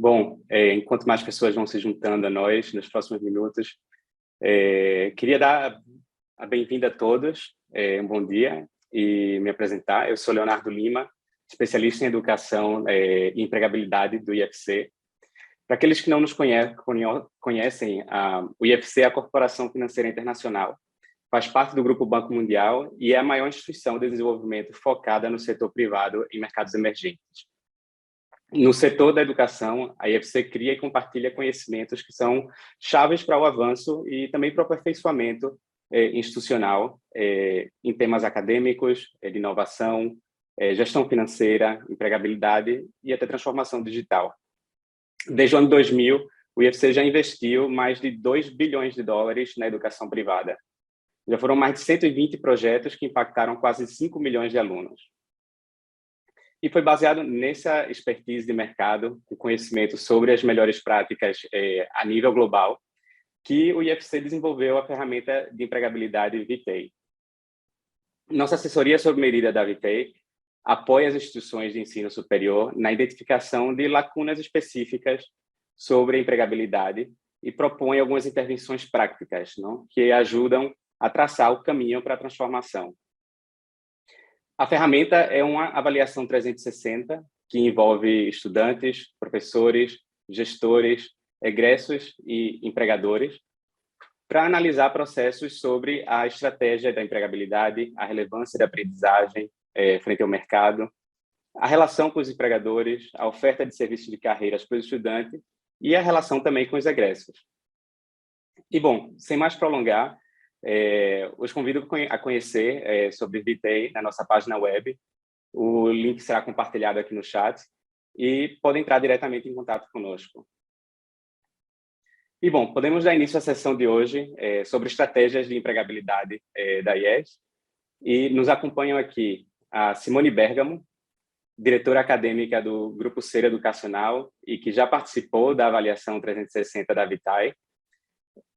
Bom, enquanto mais pessoas vão se juntando a nós nos próximos minutos, queria dar a bem-vinda a todos, um bom dia, e me apresentar. Eu sou Leonardo Lima, especialista em educação e empregabilidade do IFC. Para aqueles que não nos conhecem, o IFC é a Corporação Financeira Internacional, faz parte do Grupo Banco Mundial e é a maior instituição de desenvolvimento focada no setor privado em mercados emergentes. No setor da educação, a IFC cria e compartilha conhecimentos que são chaves para o avanço e também para o aperfeiçoamento institucional em temas acadêmicos, de inovação, gestão financeira, empregabilidade e até transformação digital. Desde o ano 2000, o IFC já investiu mais de 2 bilhões de dólares na educação privada. Já foram mais de 120 projetos que impactaram quase 5 milhões de alunos. E foi baseado nessa expertise de mercado, com conhecimento sobre as melhores práticas a nível global, que o IFC desenvolveu a ferramenta de empregabilidade VTEI. Nossa assessoria sob medida da VTEI apoia as instituições de ensino superior na identificação de lacunas específicas sobre a empregabilidade e propõe algumas intervenções práticas, não? Que ajudam a traçar o caminho para a transformação. A ferramenta é uma avaliação 360 que envolve estudantes, professores, gestores, egressos e empregadores para analisar processos sobre a estratégia da empregabilidade, a relevância da aprendizagem frente ao mercado, a relação com os empregadores, a oferta de serviços de carreiras para os estudantes e a relação também com os egressos. E, bom, sem mais prolongar, os convido a conhecer sobre VTEI na nossa página web. O link será compartilhado aqui no chat e podem entrar diretamente em contato conosco. E, bom, podemos dar início à sessão de hoje sobre estratégias de empregabilidade da IES. E nos acompanham aqui a Simone Bergamo, diretora acadêmica do Grupo Ser Educacional e que já participou da avaliação 360 da VTEI.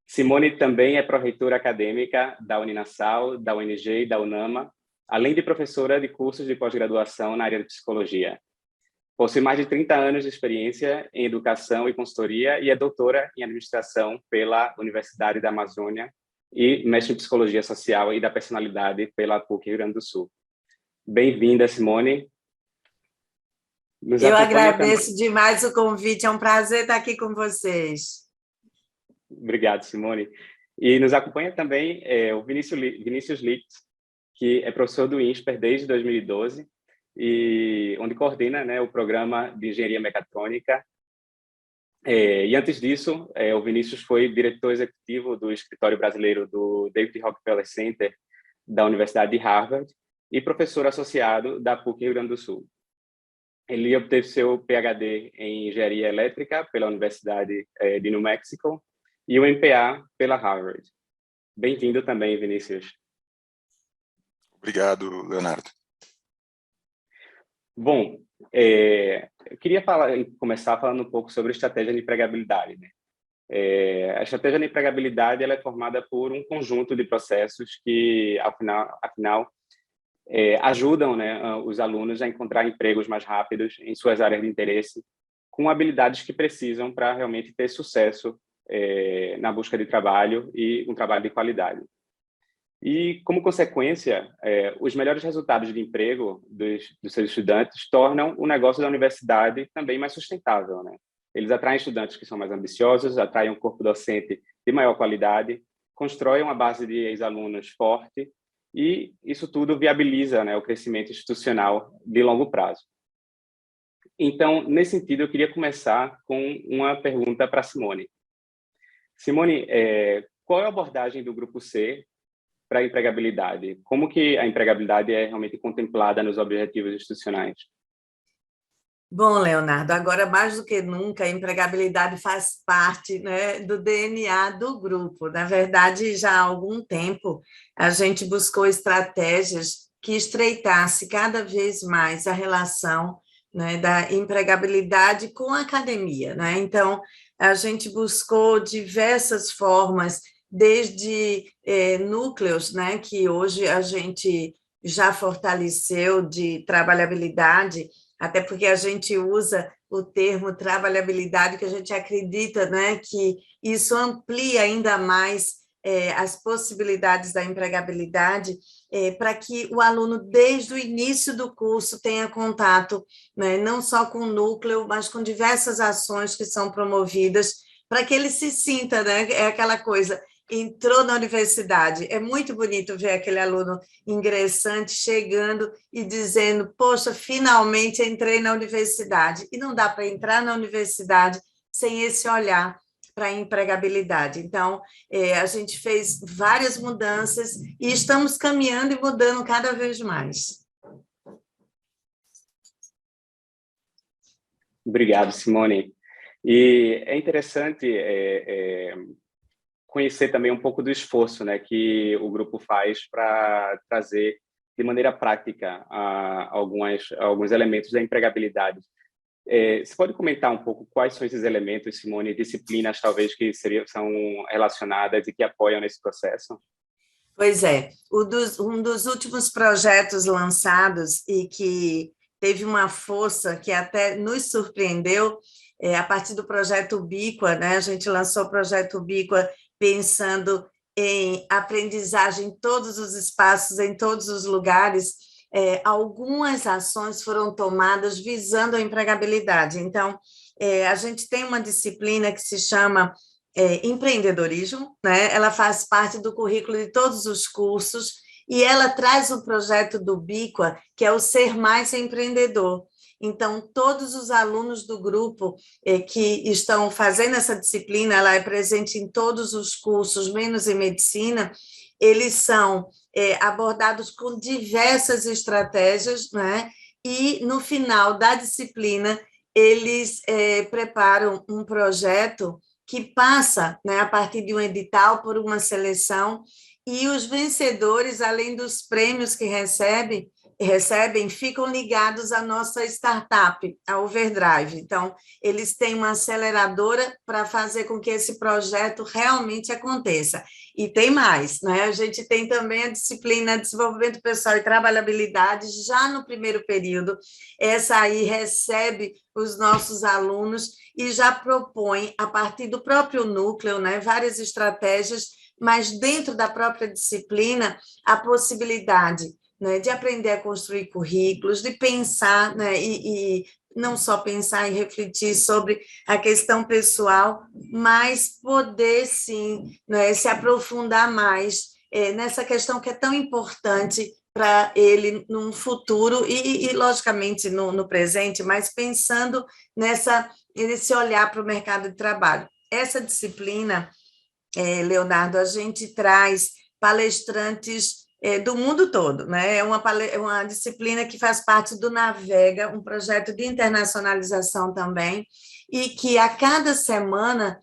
Simone também é pró-reitora acadêmica da Uninasal, da UNG e da UNAMA, além de professora de cursos de pós-graduação na área de psicologia. Possui mais de 30 anos de experiência em educação e consultoria e é doutora em administração pela Universidade da Amazônia e mestre em psicologia social e da personalidade pela PUC Rio Grande do Sul. Bem-vinda, Simone. Eu agradeço demais o convite, é um prazer estar aqui com vocês. Obrigado, Simone. E nos acompanha também o Vinícius Licht, que é professor do INSPER desde 2012, e onde coordena, né, o programa de engenharia mecatrônica. E antes disso, o Vinícius foi diretor executivo do escritório brasileiro do David Rockefeller Center da Universidade de Harvard e professor associado da PUC Rio Grande do Sul. Ele obteve seu PhD em engenharia elétrica pela Universidade de New Mexico e o MPA pela Harvard. Bem-vindo também, Vinícius. Obrigado, Leonardo. Bom, eu queria começar falando um pouco sobre a estratégia de empregabilidade, né? A estratégia de empregabilidade ela é formada por um conjunto de processos que, afinal ajudam, né, os alunos a encontrar empregos mais rápidos em suas áreas de interesse, com habilidades que precisam para realmente ter sucesso na busca de trabalho e um trabalho de qualidade. E, como consequência, os melhores resultados de emprego dos seus estudantes tornam o negócio da universidade também mais sustentável, né? Eles atraem estudantes que são mais ambiciosos, atraem um corpo docente de maior qualidade, constroem uma base de ex-alunos forte e isso tudo viabiliza, né, o crescimento institucional de longo prazo. Então, nesse sentido, eu queria começar com uma pergunta para Simone. Simone, qual é a abordagem do Grupo C para a empregabilidade? Como que a empregabilidade é realmente contemplada nos objetivos institucionais? Bom, Leonardo, agora mais do que nunca, a empregabilidade faz parte, né, do DNA do grupo. Na verdade, já há algum tempo, a gente buscou estratégias que estreitasse cada vez mais a relação, né, da empregabilidade com a academia, né? Então, a gente buscou diversas formas, desde núcleos, né, que hoje a gente já fortaleceu de trabalhabilidade, até porque a gente usa o termo trabalhabilidade, que a gente acredita, né, que isso amplia ainda mais as possibilidades da empregabilidade, para que o aluno, desde o início do curso, tenha contato, né, não só com o núcleo, mas com diversas ações que são promovidas, para que ele se sinta, né, é aquela coisa, entrou na universidade, é muito bonito ver aquele aluno ingressante chegando e dizendo, poxa, finalmente entrei na universidade, e não dá para entrar na universidade sem esse olhar para a empregabilidade. Então, a gente fez várias mudanças e estamos caminhando e mudando cada vez mais. Obrigado, Simone. E é interessante conhecer também um pouco do esforço, né, que o grupo faz para trazer de maneira prática alguns elementos da empregabilidade. Você pode comentar um pouco quais são esses elementos, Simone, disciplinas talvez que são relacionadas e que apoiam nesse processo? Pois é, um dos últimos projetos lançados e que teve uma força que até nos surpreendeu, a partir do projeto Ubíqua, né? A gente lançou o projeto Ubíqua pensando em aprendizagem em todos os espaços, em todos os lugares. Algumas ações foram tomadas visando a empregabilidade. Então, a gente tem uma disciplina que se chama empreendedorismo, né? Ela faz parte do currículo de todos os cursos e ela traz o projeto do Ubíqua, que é o Ser Mais Empreendedor. Então, todos os alunos do grupo que estão fazendo essa disciplina, ela é presente em todos os cursos, menos em medicina, eles são abordados com diversas estratégias, né? E, no final da disciplina, eles preparam um projeto que passa, né, a partir de um edital, por uma seleção, e os vencedores, além dos prêmios que recebem, ficam ligados à nossa startup, a Overdrive. Então, eles têm uma aceleradora para fazer com que esse projeto realmente aconteça. E tem mais, né? A gente tem também a disciplina de desenvolvimento pessoal e trabalhabilidade já no primeiro período. Essa aí recebe os nossos alunos e já propõe, a partir do próprio núcleo, né, várias estratégias, mas dentro da própria disciplina, a possibilidade, né, de aprender a construir currículos, de pensar, né, e não só pensar e refletir sobre a questão pessoal, mas poder, sim, né, se aprofundar mais nessa questão que é tão importante para ele num futuro e logicamente, no presente, mas pensando nesse olhar para o mercado de trabalho. Essa disciplina, Leonardo, a gente traz palestrantes do mundo todo, né? É uma disciplina que faz parte do Navega, um projeto de internacionalização também, e que a cada semana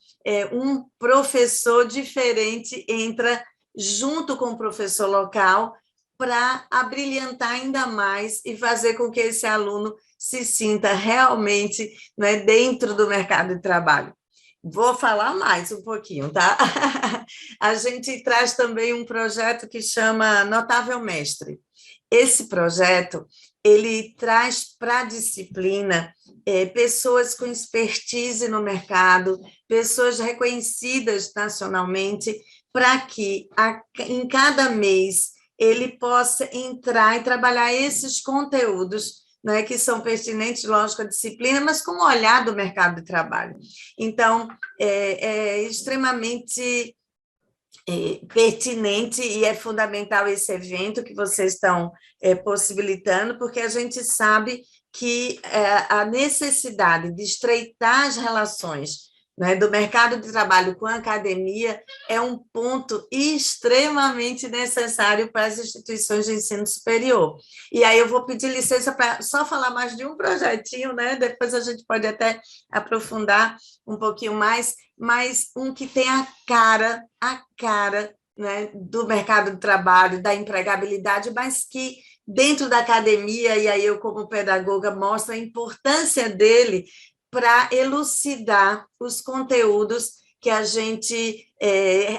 um professor diferente entra junto com o professor local para abrilhantar ainda mais e fazer com que esse aluno se sinta realmente, né, dentro do mercado de trabalho. Vou falar mais um pouquinho, tá? A gente traz também um projeto que chama Notável Mestre. Esse projeto, ele traz para a disciplina pessoas com expertise no mercado, pessoas reconhecidas nacionalmente, para que em cada mês ele possa entrar e trabalhar esses conteúdos, né, que são pertinentes, lógico, à disciplina, mas com o olhar do mercado de trabalho. Então, é extremamente pertinente e é fundamental esse evento que vocês estão possibilitando, porque a gente sabe que a necessidade de estreitar as relações, né, do mercado de trabalho com a academia é um ponto extremamente necessário para as instituições de ensino superior. E aí eu vou pedir licença para só falar mais de um projetinho, né? Depois a gente pode até aprofundar um pouquinho mais, mas um que tem a cara, né, do mercado de trabalho, da empregabilidade, mas que dentro da academia, e aí eu como pedagoga mostro a importância dele para elucidar os conteúdos que a gente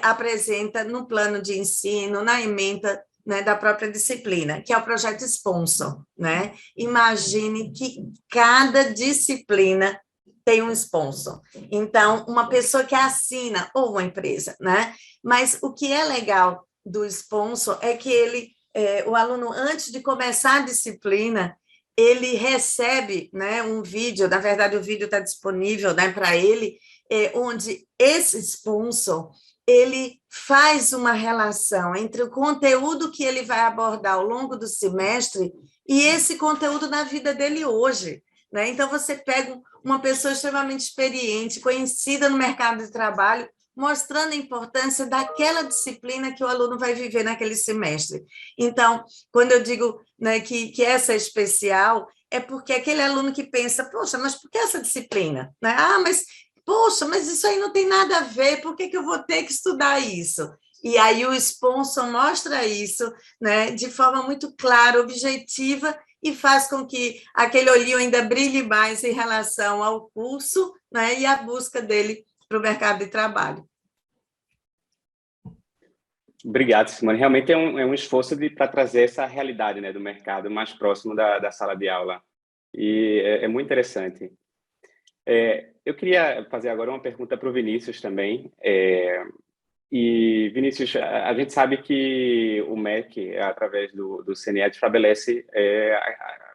apresenta no plano de ensino, na ementa né, da própria disciplina, que é o projeto Sponsor, né? Imagine que cada disciplina tem um sponsor. Então, uma pessoa que assina, ou uma empresa, né? Mas o que é legal do sponsor é que o aluno, antes de começar a disciplina, ele recebe, né, um vídeo, na verdade o vídeo está disponível, né, para ele, onde esse sponsor ele faz uma relação entre o conteúdo que ele vai abordar ao longo do semestre e esse conteúdo na vida dele hoje, né? Então, você pega uma pessoa extremamente experiente, conhecida no mercado de trabalho, mostrando a importância daquela disciplina que o aluno vai viver naquele semestre. Então, quando eu digo, né, que essa é especial, é porque aquele aluno que pensa, poxa, mas por que essa disciplina? Né? Ah, mas poxa, mas isso aí não tem nada a ver, por que eu vou ter que estudar isso? E aí o sponsor mostra isso, né, de forma muito clara, objetiva, e faz com que aquele olhinho ainda brilhe mais em relação ao curso, né, e à busca dele para o mercado de trabalho. Obrigado, Simone. Realmente é um esforço para trazer essa realidade, né, do mercado mais próximo da sala de aula. E é muito interessante. Eu queria fazer agora uma pergunta para o Vinícius também. E, Vinícius, a gente sabe que o MEC, através do CNE, estabelece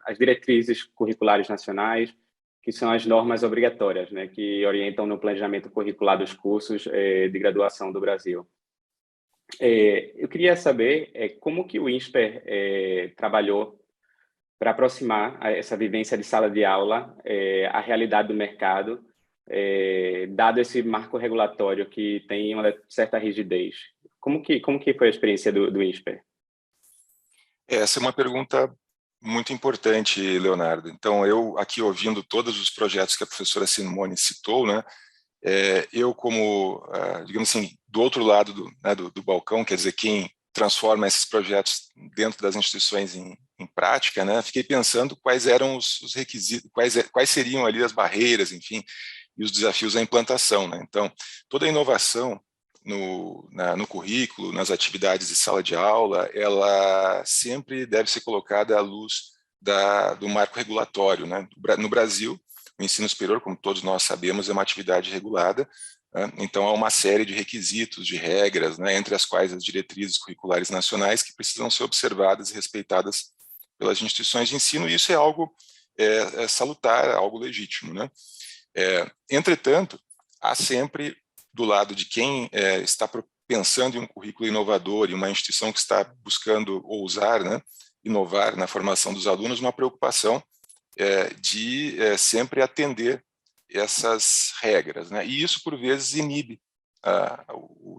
as diretrizes curriculares nacionais, que são as normas obrigatórias, né, que orientam no planejamento curricular dos cursos de graduação do Brasil. Eu queria saber como que o INSPER trabalhou para aproximar essa vivência de sala de aula à realidade do mercado, dado esse marco regulatório que tem uma certa rigidez. Como que foi a experiência do INSPER? Essa é uma pergunta muito importante, Leonardo. Então, eu aqui ouvindo todos os projetos que a professora Simone citou, né, eu como, digamos assim, do outro lado do balcão, quer dizer, quem transforma esses projetos dentro das instituições em prática, né, fiquei pensando quais eram os requisitos, quais seriam ali as barreiras, enfim, e os desafios da implantação, né? Então, toda a inovação no currículo, nas atividades de sala de aula, ela sempre deve ser colocada à luz do marco regulatório, né? No Brasil, o ensino superior, como todos nós sabemos, é uma atividade regulada, né? Então há uma série de requisitos, de regras, né? Entre as quais as diretrizes curriculares nacionais que precisam ser observadas e respeitadas pelas instituições de ensino, e isso é algo salutar, algo legítimo, né? Entretanto, há sempre, do lado de quem está pensando em um currículo inovador e uma instituição que está buscando ousar, né, inovar na formação dos alunos, uma preocupação de sempre atender essas regras, né? E isso, por vezes, inibe,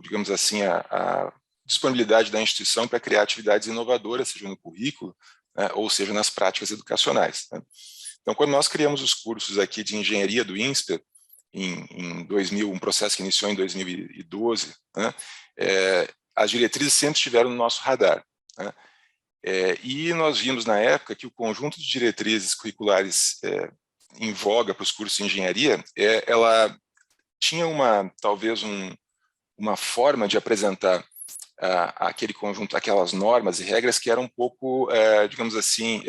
digamos assim, a disponibilidade da instituição para criar atividades inovadoras, seja no currículo, né, ou seja nas práticas educacionais, né? Então, quando nós criamos os cursos aqui de engenharia do INSPER, em 2000, um processo que iniciou em 2012, né, as diretrizes sempre estiveram no nosso radar, né? E nós vimos na época que o conjunto de diretrizes curriculares em voga para os cursos de engenharia, ela tinha talvez uma forma de apresentar aquele conjunto, aquelas normas e regras que eram um pouco, digamos assim,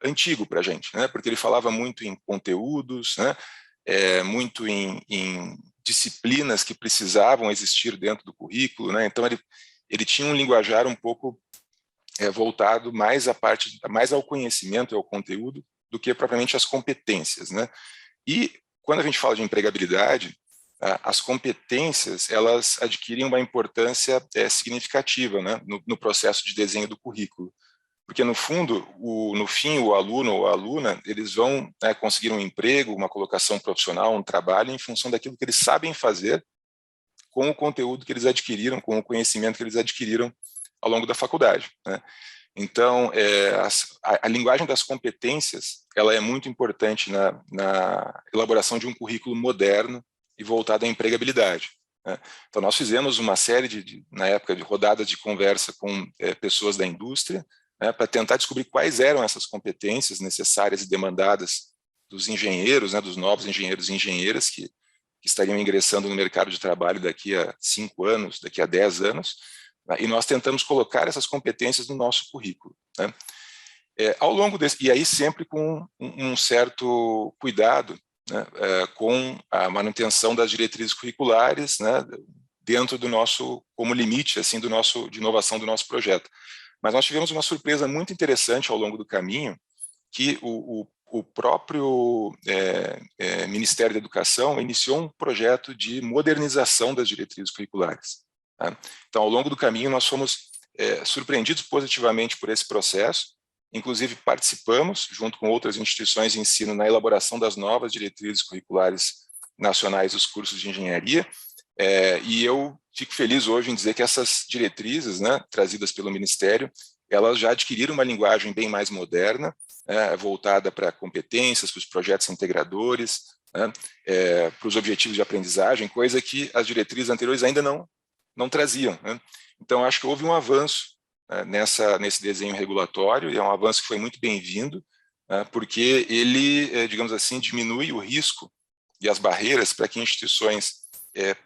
antigo para a gente, né? Porque ele falava muito em conteúdos, né? Muito em disciplinas que precisavam existir dentro do currículo, né? Então ele tinha um linguajar um pouco voltado mais ao conhecimento e ao conteúdo do que propriamente às competências, né? E quando a gente fala de empregabilidade, as competências elas adquirem uma importância significativa, né, no processo de desenho do currículo, porque no fundo, no fim, o aluno ou a aluna eles vão conseguir um emprego, uma colocação profissional, um trabalho em função daquilo que eles sabem fazer com o conteúdo que eles adquiriram, com o conhecimento que eles adquiriram ao longo da faculdade, né? Então, a linguagem das competências ela é muito importante na elaboração de um currículo moderno e voltado à empregabilidade, né? Então, nós fizemos uma série, na época, de rodadas de conversa com pessoas da indústria, né, para tentar descobrir quais eram essas competências necessárias e demandadas dos engenheiros, né, dos novos engenheiros e engenheiras que estariam ingressando no mercado de trabalho daqui a 5 anos, daqui a 10 anos, né? E nós tentamos colocar essas competências no nosso currículo, né? Ao longo desse, e aí sempre com um certo cuidado, né, com a manutenção das diretrizes curriculares, né, dentro do nosso, como limite assim, de inovação do nosso projeto. Mas nós tivemos uma surpresa muito interessante ao longo do caminho, que o próprio Ministério da Educação iniciou um projeto de modernização das diretrizes curriculares, tá? Então, ao longo do caminho, nós fomos surpreendidos positivamente por esse processo. Inclusive, participamos, junto com outras instituições de ensino, na elaboração das novas diretrizes curriculares nacionais dos cursos de engenharia, e eu fico feliz hoje em dizer que essas diretrizes, né, trazidas pelo Ministério, elas já adquiriram uma linguagem bem mais moderna, voltada para competências, para os projetos integradores, né, para os objetivos de aprendizagem, coisa que as diretrizes anteriores ainda não traziam, né? Então, acho que houve um avanço nesse desenho regulatório, e é um avanço que foi muito bem-vindo, porque ele, digamos assim, diminui o risco e as barreiras para que instituições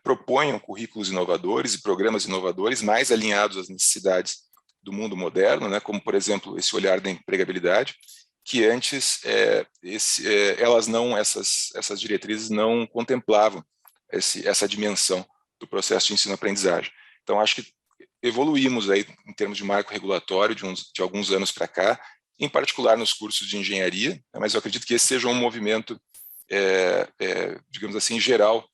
proponham currículos inovadores e programas inovadores mais alinhados às necessidades do mundo moderno, né, como, por exemplo, esse olhar da empregabilidade, que antes essas diretrizes não contemplavam essa dimensão do processo de ensino-aprendizagem. Então, acho que evoluímos aí em termos de marco regulatório de alguns anos para cá, em particular nos cursos de engenharia, mas eu acredito que esse seja um movimento, digamos assim, geral,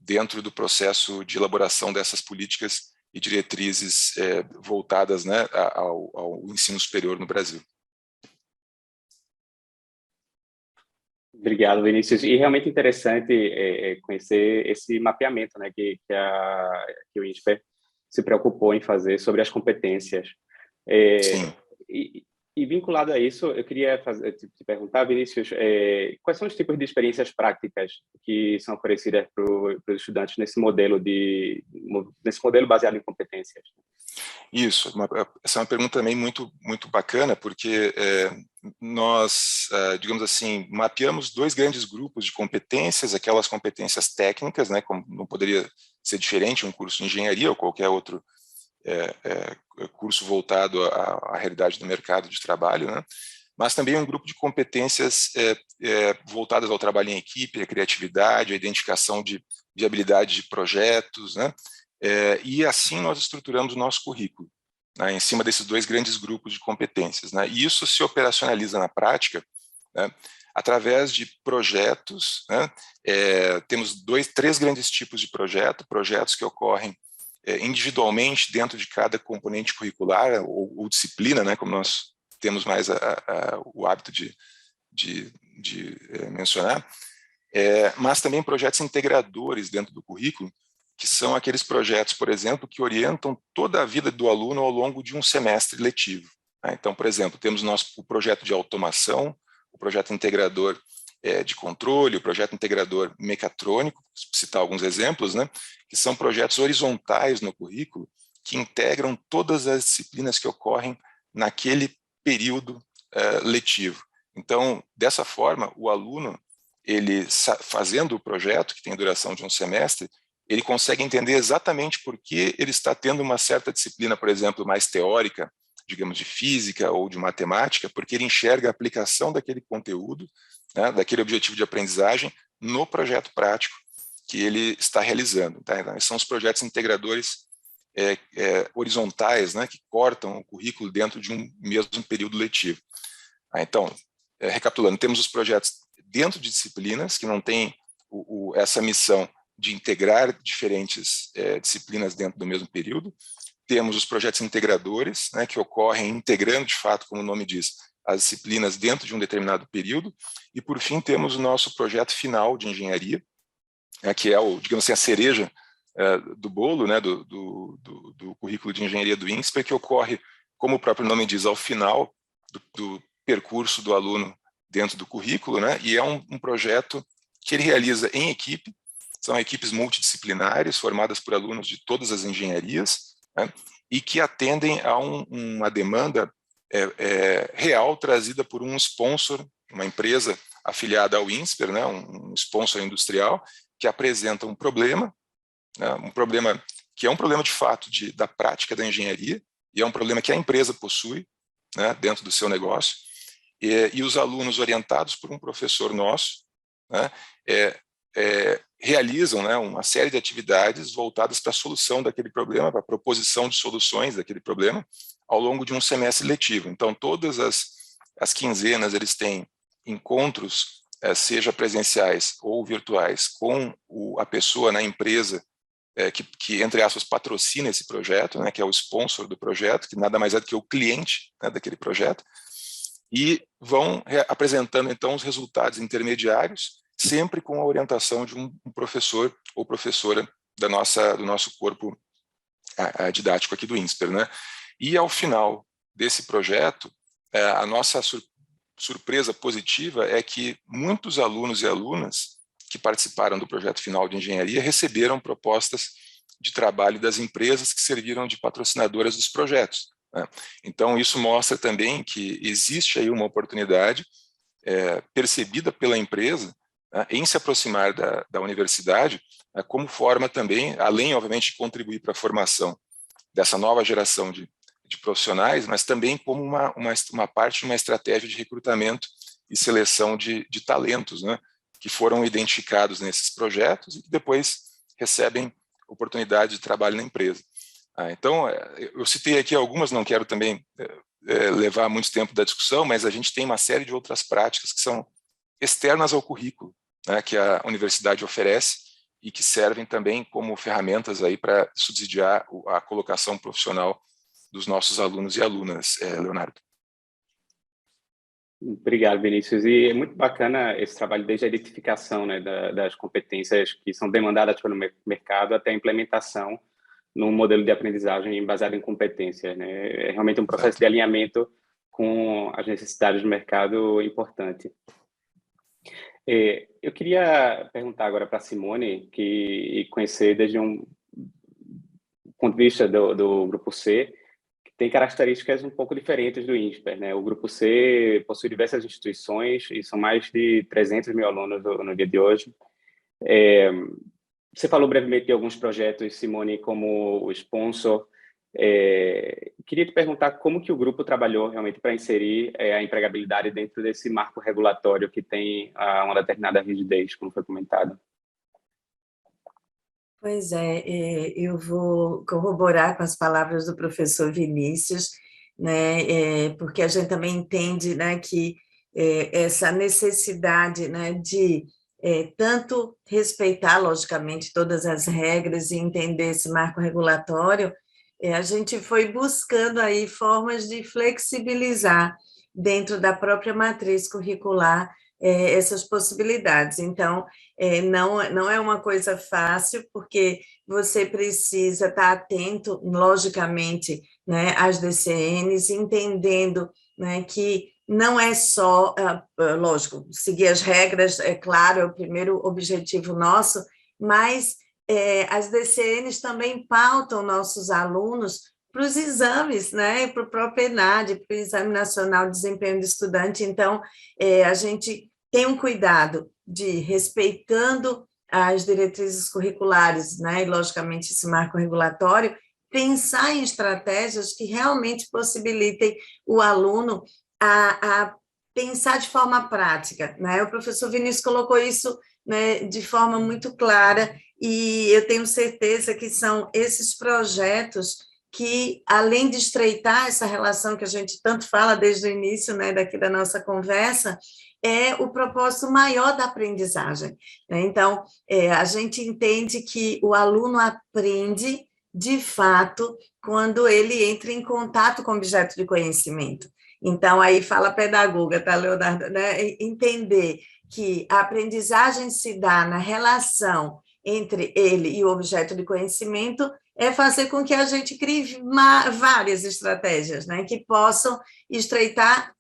dentro do processo de elaboração dessas políticas e diretrizes voltadas, né, ao ensino superior no Brasil. Obrigado, Vinícius. E realmente interessante conhecer esse mapeamento, né, que o INSPER se preocupou em fazer sobre as competências. Sim. E vinculado a isso, eu queria te perguntar, Vinícius, quais são os tipos de experiências práticas que são oferecidas para os estudantes nesse modelo baseado em competências? Isso, essa é uma pergunta também muito bacana, porque nós, digamos assim, mapeamos dois grandes grupos de competências, aquelas competências técnicas, né, como não poderia ser diferente um curso de engenharia ou qualquer outro curso voltado à realidade do mercado de trabalho, né, mas também um grupo de competências voltadas ao trabalho em equipe, a criatividade, a identificação de viabilidade de projetos, né, e assim nós estruturamos o nosso currículo, né, em cima desses dois grandes grupos de competências, né, e isso se operacionaliza na prática, né, através de projetos, né, temos três grandes tipos de projetos que ocorrem individualmente dentro de cada componente curricular ou disciplina, né, como nós temos mais o hábito de mencionar, mas também projetos integradores dentro do currículo, que são aqueles projetos, por exemplo, que orientam toda a vida do aluno ao longo de um semestre letivo, né? Então, por exemplo, temos o projeto de automação, o projeto integrador de controle, o projeto integrador mecatrônico, citar alguns exemplos, né, que são projetos horizontais no currículo, que integram todas as disciplinas que ocorrem naquele período letivo. Então, dessa forma, o aluno, ele fazendo o projeto, que tem duração de um semestre, ele consegue entender exatamente por que ele está tendo uma certa disciplina, por exemplo, mais teórica, digamos, de física ou de matemática, porque ele enxerga a aplicação daquele conteúdo, né, daquele objetivo de aprendizagem, no projeto prático que ele está realizando. Tá? Então, são os projetos integradores horizontais, né, que cortam o currículo dentro de um mesmo período letivo. Então, recapitulando, temos os projetos dentro de disciplinas, que não têm essa missão de integrar diferentes disciplinas dentro do mesmo período. Temos os projetos integradores, né, que ocorrem integrando, de fato, como o nome diz, as disciplinas dentro de um determinado período. E, por fim, temos o nosso projeto final de engenharia, que é, digamos assim, a cereja do bolo, né, do currículo de engenharia do INSPER, que ocorre, como o próprio nome diz, ao final do percurso do aluno dentro do currículo, né, e é um projeto que ele realiza em equipe. São equipes multidisciplinares, formadas por alunos de todas as engenharias, né, e que atendem a uma demanda real trazida por um sponsor, uma empresa afiliada ao INSPER, né, um sponsor industrial, que apresenta um problema que é um problema de fato da prática da engenharia, e é um problema que a empresa possui, né, dentro do seu negócio, e os alunos orientados por um professor nosso, né, realizam, né, uma série de atividades voltadas para a solução daquele problema, para a proposição de soluções daquele problema, ao longo de um semestre letivo. Então, todas as quinzenas eles têm encontros, seja presenciais ou virtuais, com a pessoa na empresa que, entre aspas, patrocina esse projeto, né, que é o sponsor do projeto, que nada mais é do que o cliente, né, daquele projeto, e vão apresentando, então, os resultados intermediários, sempre com a orientação de um professor ou professora do nosso corpo didático aqui do INSPER, né? E, ao final desse projeto, a nossa surpresa positiva é que muitos alunos e alunas que participaram do projeto final de engenharia receberam propostas de trabalho das empresas que serviram de patrocinadoras dos projetos, né? Então, isso mostra também que existe aí uma oportunidade percebida pela empresa, né, em se aproximar da universidade, como forma também, além, obviamente, de contribuir para a formação dessa nova geração de profissionais, mas também como uma parte de uma estratégia de recrutamento e seleção de talentos, né, que foram identificados nesses projetos e que depois recebem oportunidade de trabalho na empresa. Então, eu citei aqui algumas, não quero também levar muito tempo da discussão, mas a gente tem uma série de outras práticas que são externas ao currículo, né, que a universidade oferece e que servem também como ferramentas aí para subsidiar a colocação profissional dos nossos alunos e alunas, Leonardo. Obrigado, Vinícius. E é muito bacana esse trabalho desde a identificação, né, das competências que são demandadas pelo mercado até a implementação num modelo de aprendizagem baseado em competências, né? É realmente um processo de alinhamento com as necessidades do mercado importante. Eu queria perguntar agora para a Simone, que conhecer desde um ponto de vista do Grupo C, que tem características um pouco diferentes do INSPER, né? O Grupo C possui diversas instituições e são mais de 300 mil alunos no dia de hoje. Você falou brevemente de alguns projetos, Simone, como o sponsor. Queria te perguntar como que o grupo trabalhou realmente para inserir a empregabilidade dentro desse marco regulatório que tem uma determinada rigidez, como foi comentado. Pois eu vou corroborar com as palavras do professor Vinícius, né, porque a gente também entende, né, que essa necessidade, né, de tanto respeitar, logicamente, todas as regras e entender esse marco regulatório, a gente foi buscando aí formas de flexibilizar dentro da própria matriz curricular essas possibilidades. Então, não é uma coisa fácil, porque você precisa estar atento, logicamente, né, às DCNs, entendendo, né, que não é só, lógico, seguir as regras, é claro, é o primeiro objetivo nosso, mas as DCNs também pautam nossos alunos para os exames, né, para o próprio ENAD, para o Exame Nacional de Desempenho do Estudante. Então, a gente tem um cuidado de, respeitando as diretrizes curriculares, né, e, logicamente, esse marco regulatório, pensar em estratégias que realmente possibilitem o aluno a pensar de forma prática, né? O professor Vinícius colocou isso, né, de forma muito clara, e eu tenho certeza que são esses projetos que, além de estreitar essa relação que a gente tanto fala desde o início, né, daqui da nossa conversa, é o propósito maior da aprendizagem, né? Então, a gente entende que o aluno aprende, de fato, quando ele entra em contato com o objeto de conhecimento. Então, aí fala a pedagoga, tá, Leonardo? Né? Entender que a aprendizagem se dá na relação entre ele e o objeto de conhecimento é fazer com que a gente crie várias estratégias, né, que possam estreitar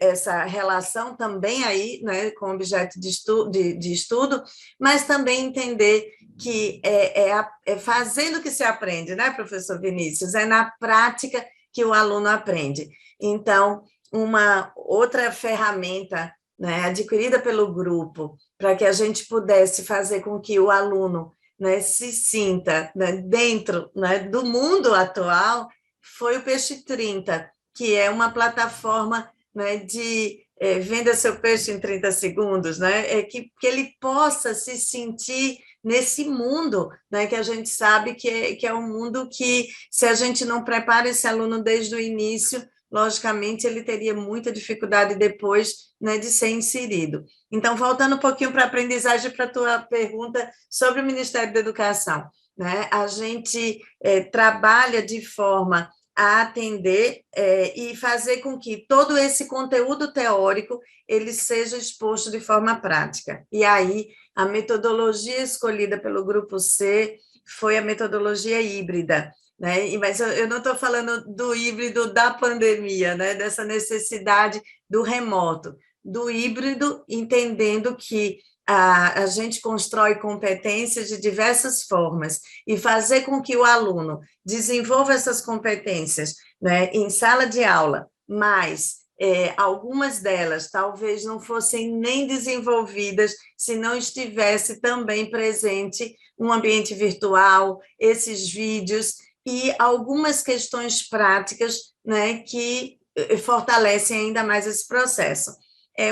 essa relação também aí, né, com o objeto de estudo, mas também entender que é fazendo que se aprende, né, professor Vinícius? É na prática que o aluno aprende. Então, uma outra ferramenta, né, adquirida pelo grupo, para que a gente pudesse fazer com que o aluno né, se sinta, né, dentro, né, do mundo atual, foi o Peixe 30, que é uma plataforma, né, de venda seu peixe em 30 segundos, né, que ele possa se sentir nesse mundo, né, que a gente sabe que é um mundo que, se a gente não prepara esse aluno desde o início, logicamente ele teria muita dificuldade depois, né, de ser inserido. Então, voltando um pouquinho para a aprendizagem, para a tua pergunta sobre o Ministério da Educação, né, a gente trabalha de forma a atender e fazer com que todo esse conteúdo teórico ele seja exposto de forma prática. E aí, a metodologia escolhida pelo Grupo C foi a metodologia híbrida, né? Mas eu não estou falando do híbrido da pandemia, né? Dessa necessidade do remoto, do híbrido, entendendo que a gente constrói competências de diversas formas e fazer com que o aluno desenvolva essas competências, né, em sala de aula, mas algumas delas talvez não fossem nem desenvolvidas se não estivesse também presente um ambiente virtual, esses vídeos e algumas questões práticas, né, que fortalecem ainda mais esse processo.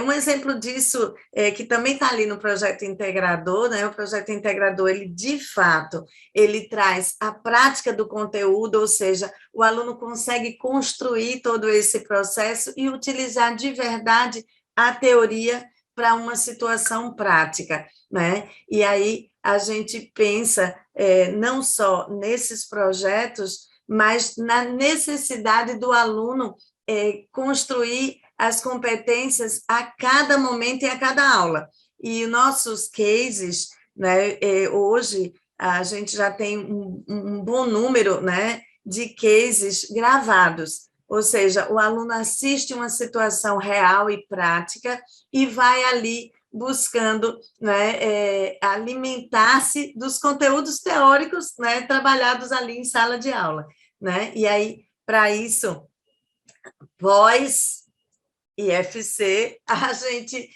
Um exemplo disso que também está ali no projeto integrador, né? O projeto integrador, ele de fato, ele traz a prática do conteúdo, ou seja, o aluno consegue construir todo esse processo e utilizar de verdade a teoria para uma situação prática, né? E aí a gente pensa não só nesses projetos, mas na necessidade do aluno construir as competências a cada momento e a cada aula. E nossos cases, né, hoje, a gente já tem um bom número, né, de cases gravados, ou seja, o aluno assiste uma situação real e prática e vai ali buscando, né, alimentar-se dos conteúdos teóricos, né, trabalhados ali em sala de aula, né? E aí, para isso, IFC, a gente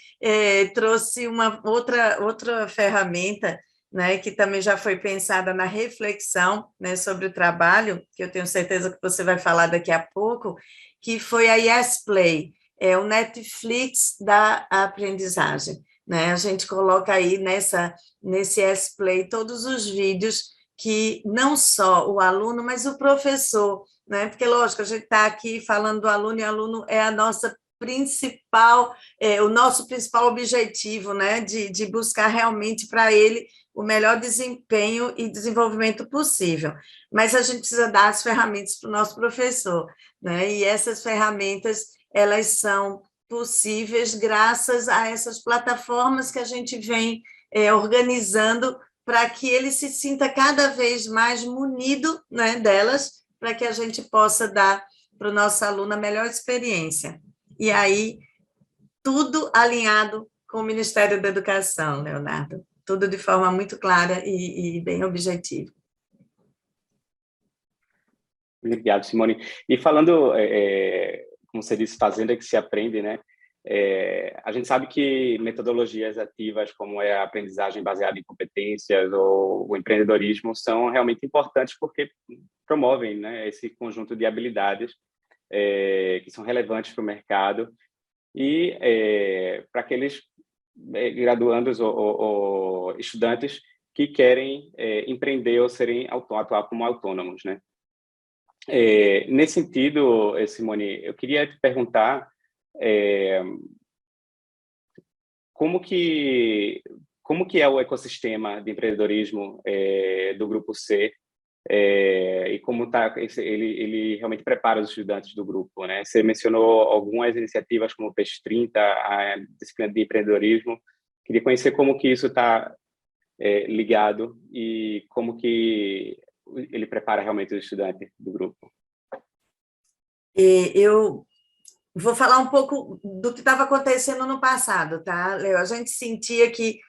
trouxe uma outra ferramenta, né, que também já foi pensada na reflexão, né, sobre o trabalho, que eu tenho certeza que você vai falar daqui a pouco, que foi a YesPlay, o Netflix da aprendizagem. Né? A gente coloca aí nesse YesPlay todos os vídeos que não só o aluno, mas o professor, né? Porque, lógico, a gente está aqui falando do aluno, e o aluno é a nossa o nosso principal objetivo, né, de buscar realmente para ele o melhor desempenho e desenvolvimento possível. Mas a gente precisa dar as ferramentas para o nosso professor, né, e essas ferramentas, elas são possíveis graças a essas plataformas que a gente vem organizando para que ele se sinta cada vez mais munido, né, delas, para que a gente possa dar para o nosso aluno a melhor experiência. E aí, tudo alinhado com o Ministério da Educação, Leonardo. Tudo de forma muito clara e bem objetiva. Obrigado, Simone. E falando, como você disse, fazendo é que se aprende, né? A gente sabe que metodologias ativas, como a aprendizagem baseada em competências ou o empreendedorismo, são realmente importantes porque promovem, né, esse conjunto de habilidades que são relevantes para o mercado e para aqueles graduandos ou estudantes que querem empreender ou atuar como autônomos, né? Nesse sentido, Simone, eu queria te perguntar como que é o ecossistema de empreendedorismo do Grupo C e como ele realmente prepara os estudantes do grupo, né? Você mencionou algumas iniciativas como o Peixe 30, a disciplina de empreendedorismo. Queria conhecer como que isso está ligado e como que ele prepara realmente os estudantes do grupo. Eu vou falar um pouco do que estava acontecendo no passado, tá, Leo? A gente sentia que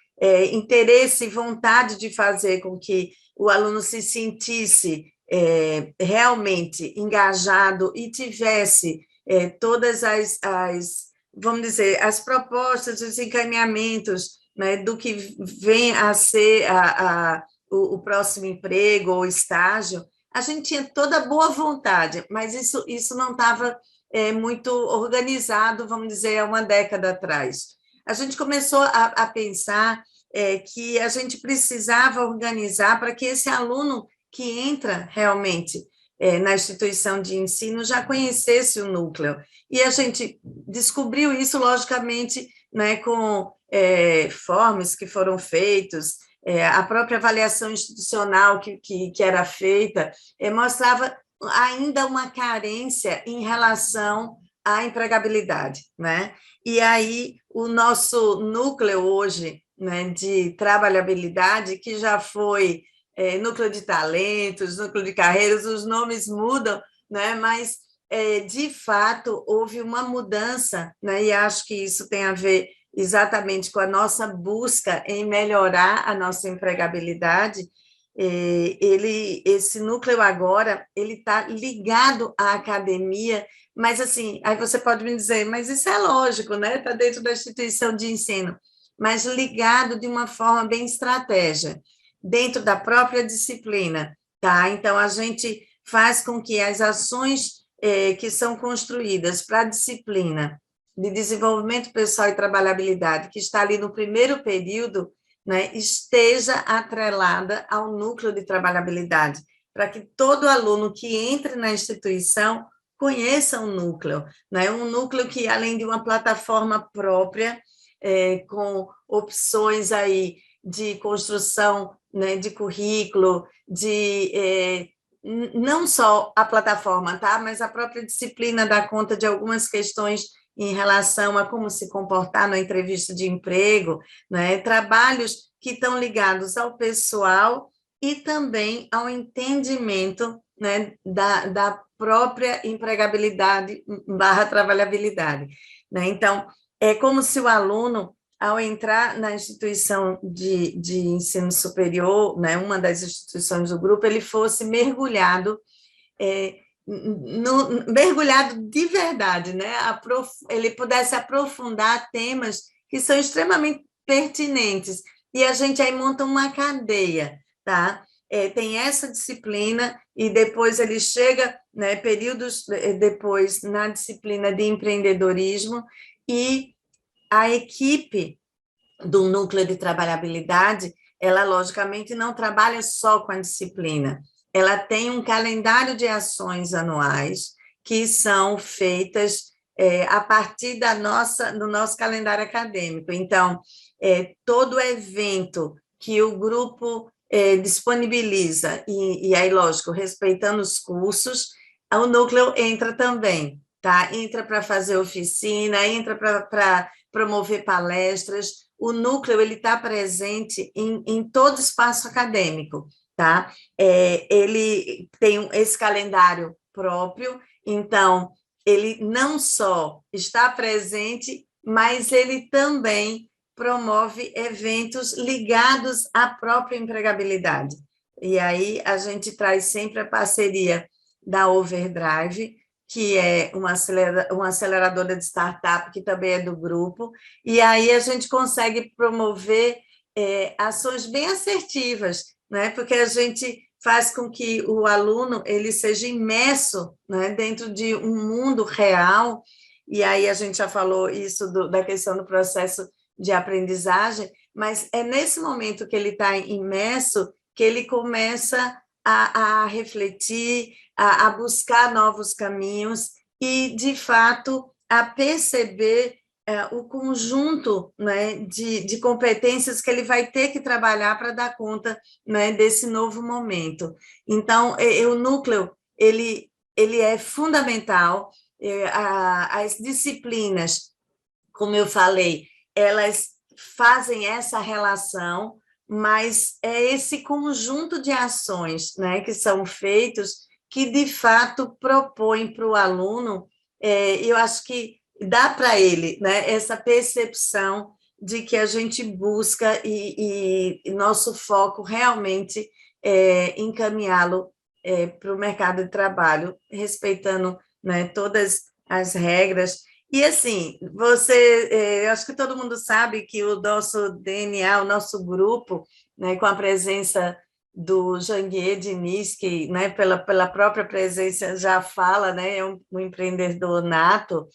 interesse e vontade de fazer com que o aluno se sentisse realmente engajado e tivesse todas vamos dizer, as propostas, os encaminhamentos, né, do que vem a ser o próximo emprego ou estágio, a gente tinha toda boa vontade, mas isso não estava muito organizado, vamos dizer, há uma década atrás. A gente começou a pensar que a gente precisava organizar para que esse aluno que entra realmente na instituição de ensino já conhecesse o núcleo. E a gente descobriu isso, logicamente, né, com formas que foram feitos, a própria avaliação institucional que era feita mostrava ainda uma carência em relação à empregabilidade, né? E aí o nosso núcleo hoje, né, de trabalhabilidade, que já foi núcleo de talentos, núcleo de carreiras, os nomes mudam, né? Mas de fato houve uma mudança, né? E acho que isso tem a ver exatamente com a nossa busca em melhorar a nossa empregabilidade. Esse núcleo agora ele está ligado à academia, mas assim, aí você pode me dizer, mas isso é lógico, né? Está dentro da instituição de ensino, mas ligado de uma forma bem estratégica, dentro da própria disciplina, tá? Então a gente faz com que as ações que são construídas para a disciplina de desenvolvimento pessoal e trabalhabilidade, que está ali no primeiro período, né, esteja atrelada ao núcleo de trabalhabilidade, para que todo aluno que entre na instituição conheça um núcleo, né, um núcleo que, além de uma plataforma própria, com opções aí de construção, né, de currículo, não só a plataforma, tá, mas a própria disciplina dá conta de algumas questões em relação a como se comportar na entrevista de emprego, né? Trabalhos que estão ligados ao pessoal e também ao entendimento, né, da própria empregabilidade / trabalhabilidade, né? Então, é como se o aluno, ao entrar na instituição de ensino superior, né, uma das instituições do grupo, ele fosse mergulhado mergulhado de verdade, né? Ele pudesse aprofundar temas que são extremamente pertinentes, e a gente aí monta uma cadeia, tá? Tem essa disciplina, e depois ele chega, né, períodos depois, na disciplina de empreendedorismo, e a equipe do núcleo de trabalhabilidade, ela, logicamente, não trabalha só com a disciplina, ela tem um calendário de ações anuais que são feitas a partir do nosso calendário acadêmico. Então, todo evento que o grupo disponibiliza, e aí, lógico, respeitando os cursos, o núcleo entra também, tá? Entra para fazer oficina, entra para promover palestras. O núcleo está presente em todo espaço acadêmico, tá? Ele tem esse calendário próprio, então, ele não só está presente, mas ele também promove eventos ligados à própria empregabilidade. E aí a gente traz sempre a parceria da Overdrive, que é uma aceleradora de startup, que também é do grupo, e aí a gente consegue promover ações bem assertivas, né? Porque a gente faz com que o aluno ele seja imerso, né, dentro de um mundo real, e aí a gente já falou isso da questão do processo de aprendizagem, mas é nesse momento que ele está imerso que ele começa a refletir, a buscar novos caminhos e, de fato, a perceber o conjunto, né, de competências que ele vai ter que trabalhar para dar conta, né, desse novo momento. Então, o núcleo ele é fundamental, as disciplinas, como eu falei, elas fazem essa relação, mas é esse conjunto de ações, né, que são feitos que, de fato, propõem para o aluno, eu acho que dá para ele, né, essa percepção de que a gente busca e nosso foco realmente é encaminhá-lo para o mercado de trabalho, respeitando, né, todas as regras. E, assim, eu acho que todo mundo sabe que o nosso DNA, o nosso grupo, né, com a presença do Janguier Diniz, que, né, pela própria presença já fala, né, é um empreendedor nato.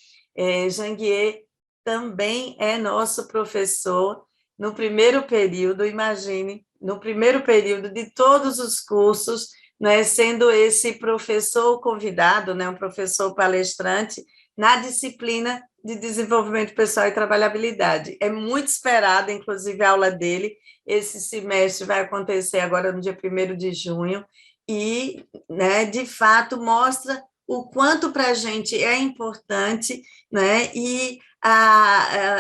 Janguier também é nosso professor no primeiro período, imagine, no primeiro período de todos os cursos, né, sendo esse professor convidado, né, um professor palestrante, na disciplina de desenvolvimento pessoal e trabalhabilidade. É muito esperada, inclusive, a aula dele. Esse semestre vai acontecer agora no dia 1º de junho, e, né, de fato, mostra o quanto para a gente é importante, né, e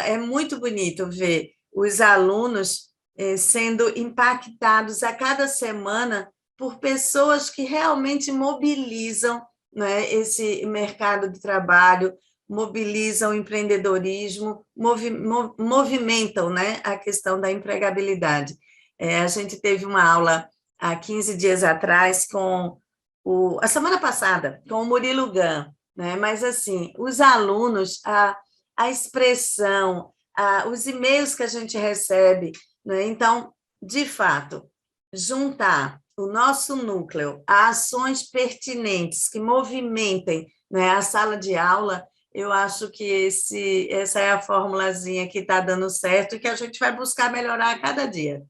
é muito bonito ver os alunos sendo impactados a cada semana por pessoas que realmente mobilizam, né, esse mercado de trabalho, mobilizam o empreendedorismo, movimentam, né, a questão da empregabilidade. A gente teve uma aula há 15 dias atrás a semana passada, com o Murilo Gun, né? Mas, assim, os alunos, a expressão, os e-mails que a gente recebe, né? Então, de fato, juntar o nosso núcleo a ações pertinentes que movimentem, né, a sala de aula, eu acho que essa é a formulazinha que está dando certo e que a gente vai buscar melhorar a cada dia.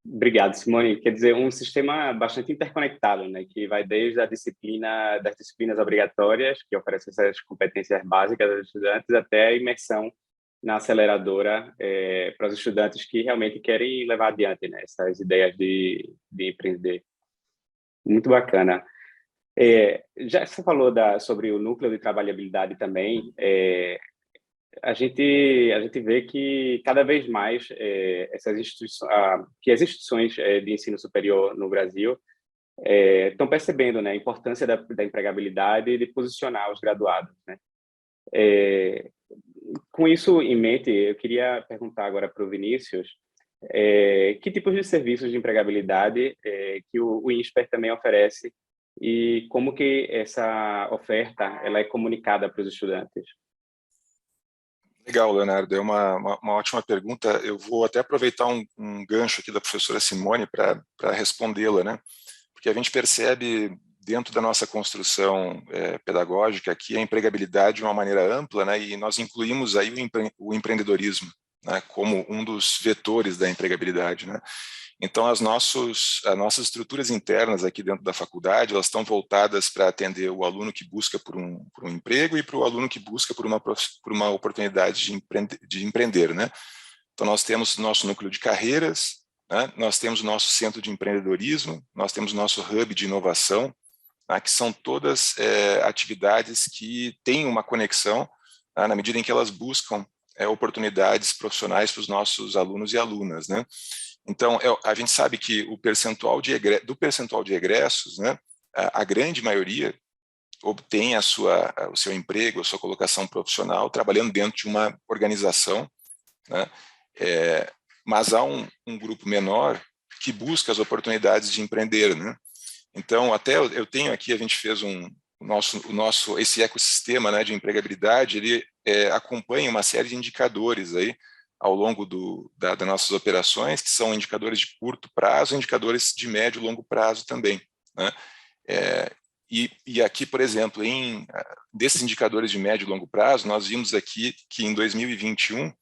Obrigado, Simone. Quer dizer, um sistema bastante interconectado, né, que vai desde das disciplinas obrigatórias, que oferecem essas competências básicas aos estudantes, até a imersão na aceleradora para os estudantes que realmente querem levar adiante, né, essas ideias de empreender. Muito bacana. Já você falou sobre o núcleo de trabalhabilidade também. A gente vê que cada vez mais essas que as instituições de ensino superior no Brasil estão percebendo, né, a importância da empregabilidade e de posicionar os graduados, né? Com isso em mente, eu queria perguntar agora para o Vinícius que tipos de serviços de empregabilidade que o INSPER também oferece e como que essa oferta ela é comunicada para os estudantes. Legal, Leonardo, é uma ótima pergunta. Eu vou até aproveitar um gancho aqui da professora Simone para respondê-la, né? Porque a gente percebe dentro da nossa construção pedagógica aqui a empregabilidade de uma maneira ampla, né? E nós incluímos aí o empreendedorismo, né, como um dos vetores da empregabilidade, né? Então, as nossas estruturas internas aqui dentro da faculdade, elas estão voltadas para atender o aluno que busca por um emprego e para o aluno que busca por uma oportunidade de empreender, né? Então, nós temos nosso núcleo de carreiras, né? Nós temos o nosso centro de empreendedorismo, nós temos o nosso hub de inovação, né, que são todas atividades que têm uma conexão, né, na medida em que elas buscam oportunidades profissionais para os nossos alunos e alunas, né? Então, a gente sabe que do percentual de egressos, né, a grande maioria obtém o seu emprego, a sua colocação profissional, trabalhando dentro de uma organização, né, mas há um grupo menor que busca as oportunidades de empreender, né? Então, até eu tenho aqui, a gente fez esse ecossistema, né, de empregabilidade, ele acompanha uma série de indicadores aí, ao longo das nossas operações, que são indicadores de curto prazo, indicadores de médio e longo prazo também, né? E aqui, por exemplo, desses indicadores de médio e longo prazo, nós vimos aqui que em 2021,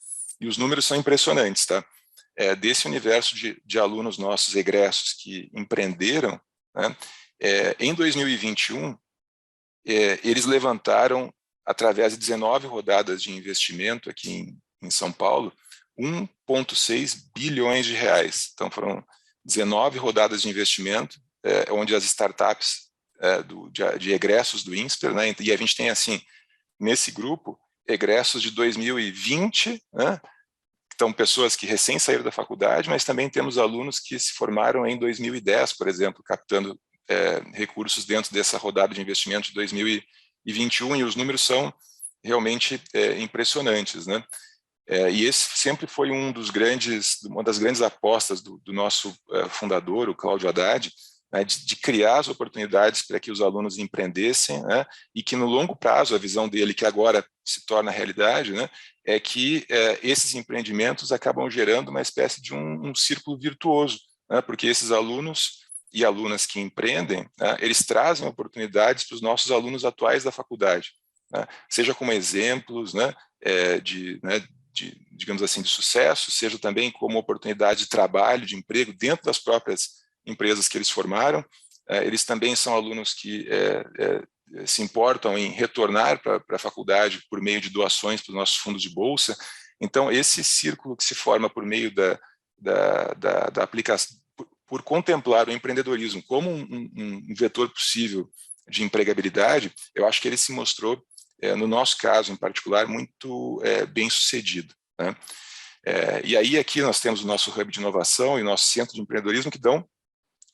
e os números são impressionantes, tá? Desse universo de alunos nossos egressos que empreenderam, né, em 2021, eles levantaram, através de 19 rodadas de investimento aqui em São Paulo, 1,6 bilhões de reais. Então, foram 19 rodadas de investimento, onde as startups de egressos do INSPER, né, e a gente tem, assim, nesse grupo, egressos de 2020, né, então, pessoas que recém saíram da faculdade, mas também temos alunos que se formaram em 2010, por exemplo, captando recursos dentro dessa rodada de investimento de 2021, e os números são realmente impressionantes, né? E esse sempre foi uma das grandes apostas do nosso fundador, o Cláudio Haddad, né, de criar as oportunidades para que os alunos empreendessem, né, e que no longo prazo, a visão dele, que agora se torna realidade, né, é que esses empreendimentos acabam gerando uma espécie de um círculo virtuoso, né, porque esses alunos e alunas que empreendem, né, eles trazem oportunidades para os nossos alunos atuais da faculdade, né, seja como exemplos, né, digamos assim, de sucesso, seja também como oportunidade de trabalho, de emprego dentro das próprias empresas que eles formaram. Eles também são alunos que se importam em retornar para a faculdade por meio de doações para os nossos fundos de bolsa. Então, esse círculo que se forma por meio da aplicação, por contemplar o empreendedorismo como um vetor possível de empregabilidade, eu acho que ele se mostrou, no nosso caso em particular, muito bem sucedido, né? E aí aqui nós temos o nosso hub de inovação e o nosso centro de empreendedorismo que dão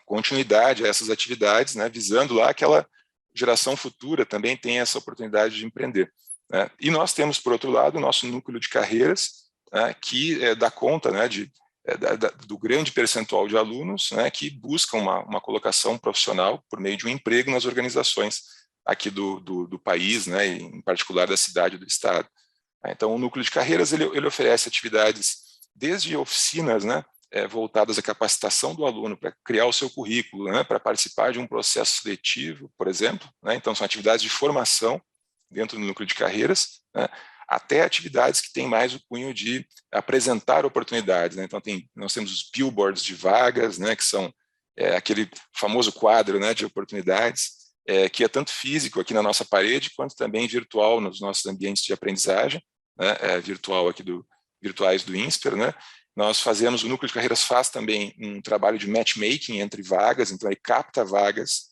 continuidade a essas atividades, né, visando lá aquela geração futura também tem essa oportunidade de empreender, né? E nós temos, por outro lado, o nosso núcleo de carreiras, né, que dá conta, né, do grande percentual de alunos, né, que buscam uma colocação profissional por meio de um emprego nas organizações aqui do país, né, e em particular da cidade e do estado. Então, o núcleo de carreiras ele oferece atividades desde oficinas, né, voltadas à capacitação do aluno para criar o seu currículo, né, para participar de um processo seletivo, por exemplo, né, então são atividades de formação dentro do núcleo de carreiras, né, até atividades que têm mais o cunho de apresentar oportunidades, né, então nós temos os billboards de vagas, né, que são aquele famoso quadro, né, de oportunidades, que é tanto físico aqui na nossa parede, quanto também virtual nos nossos ambientes de aprendizagem, né, virtuais do INSPER, né. Nós fazemos, o Núcleo de Carreiras faz também um trabalho de matchmaking entre vagas, então ele capta vagas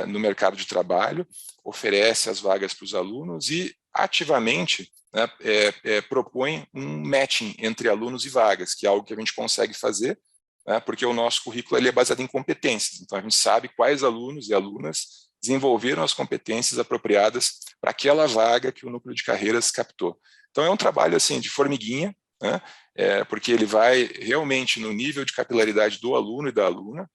no mercado de trabalho, oferece as vagas para os alunos e ativamente, né, propõe um matching entre alunos e vagas, que é algo que a gente consegue fazer, né, porque o nosso currículo ele é baseado em competências, então a gente sabe quais alunos e alunas desenvolveram as competências apropriadas para aquela vaga que o Núcleo de Carreiras captou. Então é um trabalho assim de formiguinha, né, porque ele vai realmente no nível de capilaridade do aluno e da aluna,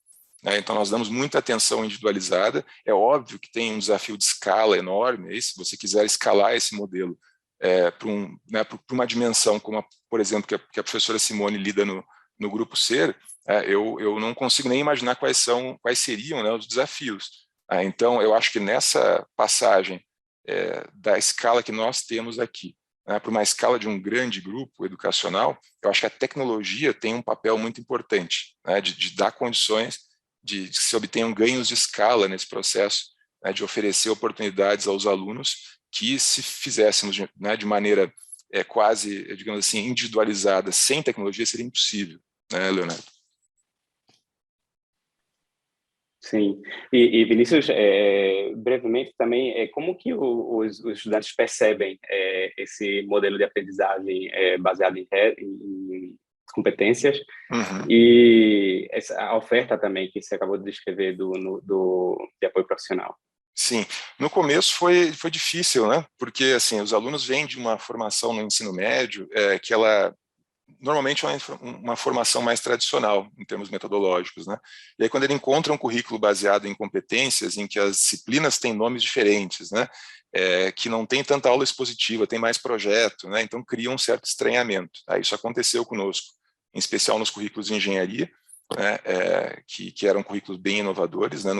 né, então nós damos muita atenção individualizada. É óbvio que tem um desafio de escala enorme, aí, se você quiser escalar esse modelo para uma dimensão como, por exemplo, que a professora Simone lida no Grupo Ser, eu não consigo nem imaginar quais seriam, né, os desafios. Então, eu acho que nessa passagem da escala que nós temos aqui, né, para uma escala de um grande grupo educacional, eu acho que a tecnologia tem um papel muito importante, né, de dar condições de que se obtenham ganhos de escala nesse processo, né, de oferecer oportunidades aos alunos que, se fizéssemos, né, de maneira quase, digamos assim, individualizada, sem tecnologia, seria impossível, né, Leonardo? Sim, e Vinícius, brevemente também, como que os estudantes percebem esse modelo de aprendizagem baseado em competências, e a oferta também que você acabou de descrever de apoio profissional? Sim, no começo foi difícil, né? Porque assim, os alunos vêm de uma formação no ensino médio que ela normalmente é uma formação mais tradicional em termos metodológicos, né? E aí quando ele encontra um currículo baseado em competências, em que as disciplinas têm nomes diferentes, né? Que não tem tanta aula expositiva, tem mais projeto, né? Então cria um certo estranhamento. Isso aconteceu conosco, em especial nos currículos de engenharia, né? Que eram currículos bem inovadores, né?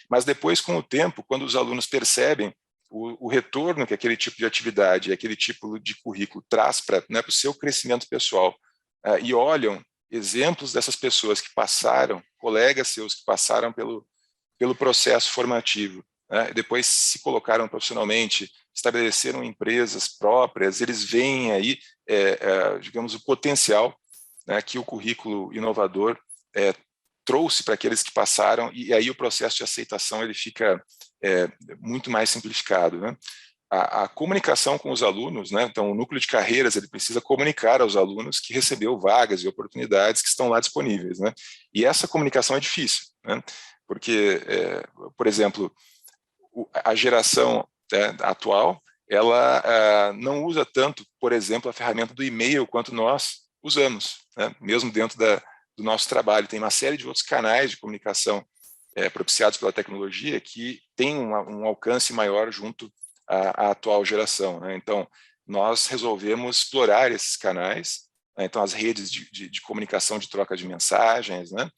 Mas depois, com o tempo, quando os alunos percebem o retorno que aquele tipo de atividade, aquele tipo de currículo traz para o seu crescimento pessoal, e olham exemplos dessas pessoas que passaram, colegas seus que passaram pelo processo formativo, né, depois se colocaram profissionalmente, estabeleceram empresas próprias, eles veem aí, digamos, o potencial, né, que o currículo inovador trouxe para aqueles que passaram, e aí o processo de aceitação ele fica muito mais simplificado, né? A comunicação com os alunos, né? Então o núcleo de carreiras ele precisa comunicar aos alunos que recebeu vagas e oportunidades que estão lá disponíveis, né? E essa comunicação é difícil, né? Porque, por exemplo, a geração atual ela não usa tanto, por exemplo, a ferramenta do e-mail quanto nós usamos, né? Mesmo dentro do nosso trabalho. Tem uma série de outros canais de comunicação propiciados pela tecnologia que têm um alcance maior junto à atual geração, né? Então, nós resolvemos explorar esses canais, né? Então, as redes de comunicação, de troca de mensagens, né?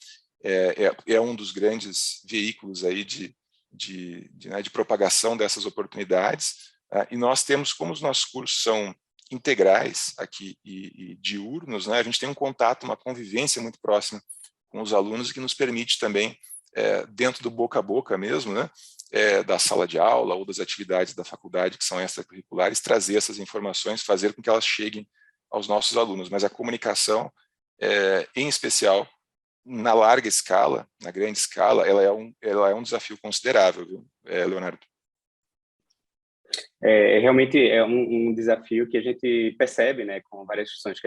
É um dos grandes veículos aí de propagação dessas oportunidades, e nós temos, como os nossos cursos são integrais aqui e diurnos, né? A gente tem um contato, uma convivência muito próxima com os alunos, que nos permite também, dentro do boca a boca mesmo, né? Da sala de aula ou das atividades da faculdade que são extracurriculares, trazer essas informações, fazer com que elas cheguem aos nossos alunos. Mas a comunicação, em especial, na larga escala, na grande escala, ela é um desafio considerável, viu, Leonardo? Realmente é um desafio que a gente percebe, né, com várias instituições